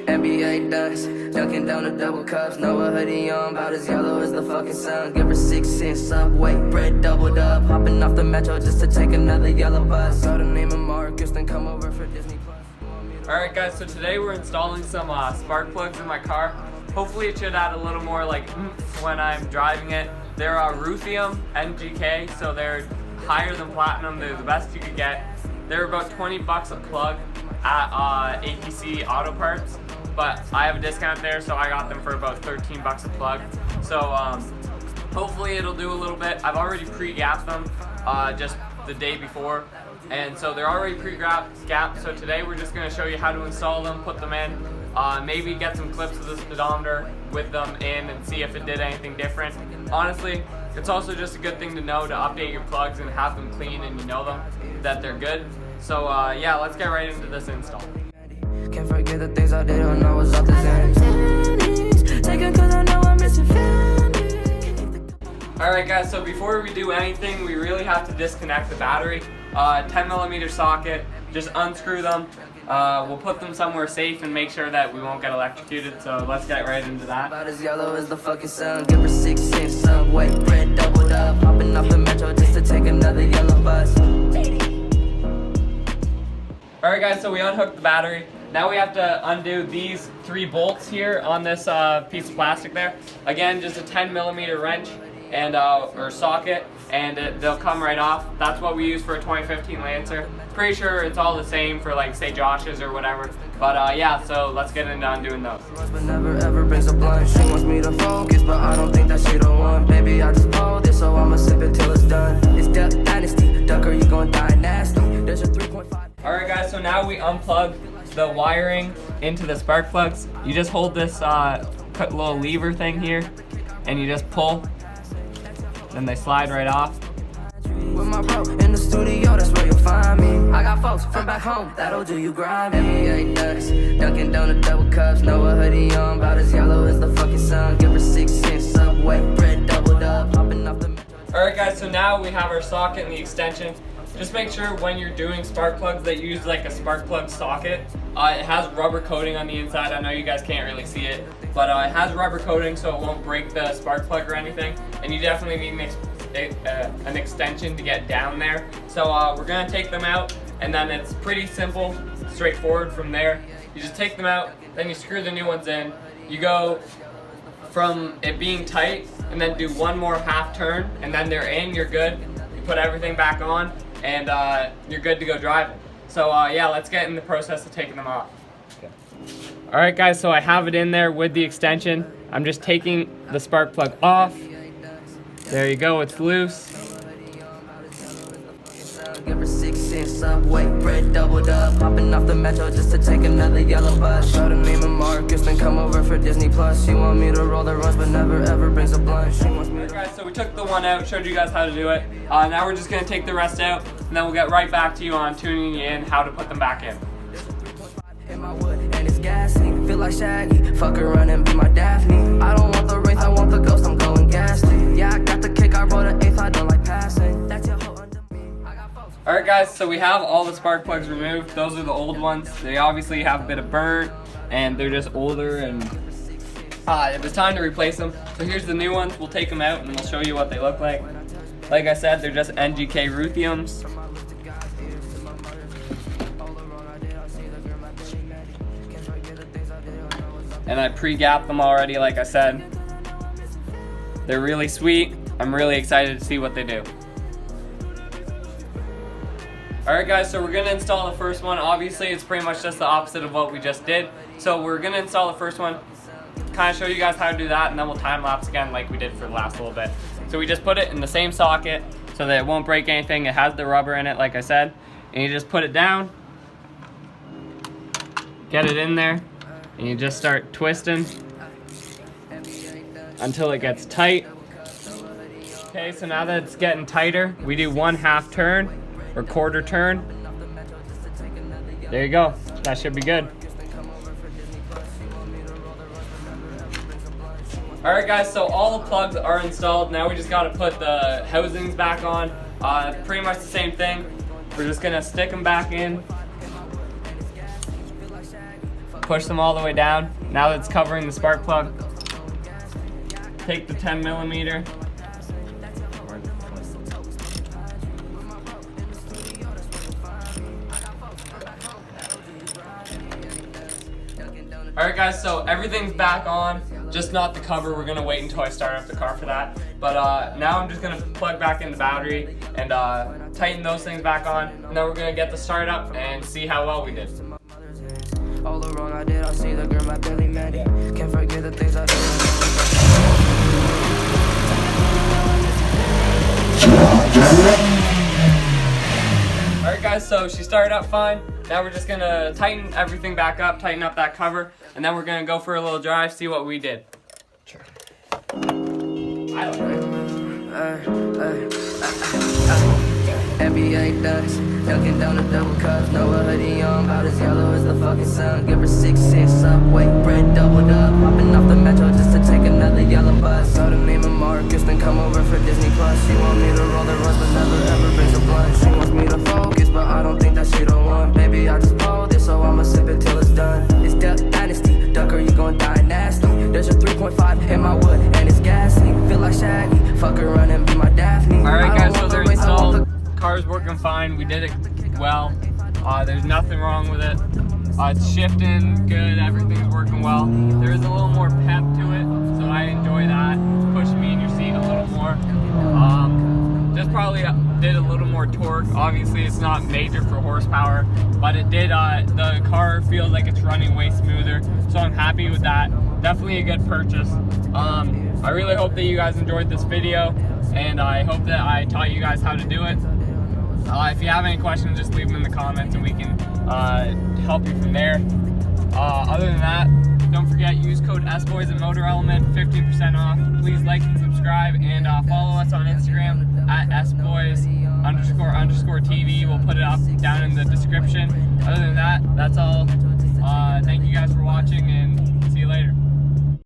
NBA dunks, dunking down the double cups. Know a hoodie on, about as yellow as the fucking sun. Give her 6 cents, Subway, bread doubled up. Hopping off the metro just to take another yellow bus. Saw the name of Marcus, then come over for Disney Plus. Alright guys, so today we're installing some spark plugs in my car. Hopefully it should add a little more like when I'm driving it. They're Ruthenium NGK, so they're higher than platinum. They're the best you could get. They're about 20 bucks a plug at APC Auto Parts, but I have a discount there, so I got them for about 13 bucks a plug. So hopefully it'll do a little bit. I've already pre-gapped them just the day before, and so they're already pre-gapped. So today we're just going to show you how to install them, put them in, maybe get some clips of the speedometer with them in and see if it did anything different. Honestly, it's also just a good thing to know to update your plugs and have them clean and you know them that they're good. So yeah, let's get right into this install. Can't forget the things I did when I was out the Alright guys, so before we do anything, we really have to disconnect the battery. 10mm socket, just unscrew them. We'll put them somewhere safe and make sure that we won't get electrocuted, so let's get right into that. About as yellow as the fucking sun. Give her 6 cents, Subway, bread doubled up. Hopping off the metro just to take another yellow bus. Alright guys, so we unhooked the battery. Now we have to undo these 3 bolts here on this piece of plastic there. Again, just a 10mm wrench and or socket, and they'll come right off. That's what we use for a 2015 Lancer. Pretty sure it's all the same for like say Josh's or whatever. But yeah, so let's get into undoing those. But never ever brings a blunt. She wants me to focus, but I don't think that she the one. Baby, I just pulled this, so I'ma sip it till it's done. It's Duck Dynasty, Ducker, you gon' die nasty. There's a 3.5. Alright guys, so now we unplug the wiring into the spark plugs. You just hold this little lever thing here and you just pull, then they slide right off. With my bro in the studio, that's where you'll find me. I got folks from back home, that'll do you grimy. NBA ducks, dunking down the double cups. Know a hoodie on, about as yellow as the fucking sun. Give her 6 cents, Subway, bread doubled up. Hopping off the Alright guys, so now we have our socket and the extension. Just make sure when you're doing spark plugs that you use like a spark plug socket. It has rubber coating on the inside. I know you guys can't really see it, but it has rubber coating so it won't break the spark plug or anything. And you definitely need an extension to get down there. So we're gonna take them out, and then it's pretty simple, straightforward from there. You just take them out, then you screw the new ones in. You go from it being tight, and then do one more half turn, and then they're in, you're good. You put everything back on, and you're good to go driving. So yeah, let's get in the process of taking them off. Okay. Alright guys, so I have it in there with the extension. I'm just taking the spark plug off. There you go, it's loose. Give her 6 cents, Subway, bread doubled up. Hopping off the metro just to take another yellow bus. Saw the name of Marcus, then come over for Disney Plus. She want me to roll the runs, but never ever brings a blunt. She wants me to... Guys, so we took the one out, showed you guys how to do it. Now we're just gonna take the rest out, and then we'll get right back to you on tuning you in how to put them back in. In my wood, and it's gassy. Feel like Shaggy, fuck around and be my Daphne. I don't want the wraith, I want the ghost, I'm going ghastly. Yeah, I got the kick, I wrote an eighth, I don't like passing. That's your whole under me. Alright guys, so we have all the spark plugs removed. Those are the old ones. They obviously have a bit of burnt, and they're just older, and it was time to replace them. So here's the new ones. We'll take them out and we'll show you what they look like. Like I said, they're just NGK Rutheniums. And I pre-gapped them already, like I said. They're really sweet. I'm really excited to see what they do. Alright guys, so we're going to install the first one. Obviously, it's pretty much just the opposite of what we just did. So we're going to install the first one, kind of show you guys how to do that, and then we'll time lapse again like we did for the last little bit. So we just put it in the same socket so that it won't break anything. It has the rubber in it, like I said. And you just put it down, get it in there, and you just start twisting until it gets tight. Okay, so now that it's getting tighter, we do one half turn or quarter turn. There you go. That should be good. Alright guys, so all the plugs are installed. Now we just got to put the housings back on. Pretty much the same thing. We're just going to stick them back in. push them all the way down. Now that it's covering the spark plug, take the 10 millimeter. Alright guys, so everything's back on, just not the cover. We're gonna wait until I start up the car for that. But now I'm just gonna plug back in the battery and tighten those things back on, and then we're gonna get the start up and see how well we did. All the wrong I did, I see the girl my belly man. Can't forget the things I did. Alright guys, so she started up fine. Now we're just gonna tighten everything back up, tighten up that cover, and then we're gonna go for a little drive, see what we did. Sure. I don't know. NBA dust, dunking down the double cups. Know a hoodie on, about as yellow as the fucking sun. Give her 6 cents, Subway, bread doubled up. Popping off the metro just to take another yellow bus. Saw the name of Marcus, then come over for Disney Plus. She want me to roll the runs, but never ever brings a blunt. She wants me to focus, but I don't think that she the one. Baby, I just pulled this, so I'ma sip it till it's done. It's Duck Dynasty, Ducker, you gon' die nasty. There's a 3.5 in my wood, and it's gassy. Feel like Shaggy, fuck her run and be my Daphne. Alright guys, so they're installed. Car's working fine. We did it well. There's nothing wrong with it. It's shifting good. Everything's working well. There is a little more pep to it, so I enjoy that. It's pushing me in your seat a little more. Just probably did a little more torque. Obviously, it's not major for horsepower, but it did. The car feels like it's running way smoother, so I'm happy with that. Definitely a good purchase. I really hope that you guys enjoyed this video, and I hope that I taught you guys how to do it. If you have any questions, just leave them in the comments and we can help you from there. Other than that, don't forget, use code SBOYS at Motor Element, 15% off. Please like and subscribe, and follow us on Instagram at SBOYS__TV. We'll put it up down in the description. Other than that, that's all. Thank you guys for watching, and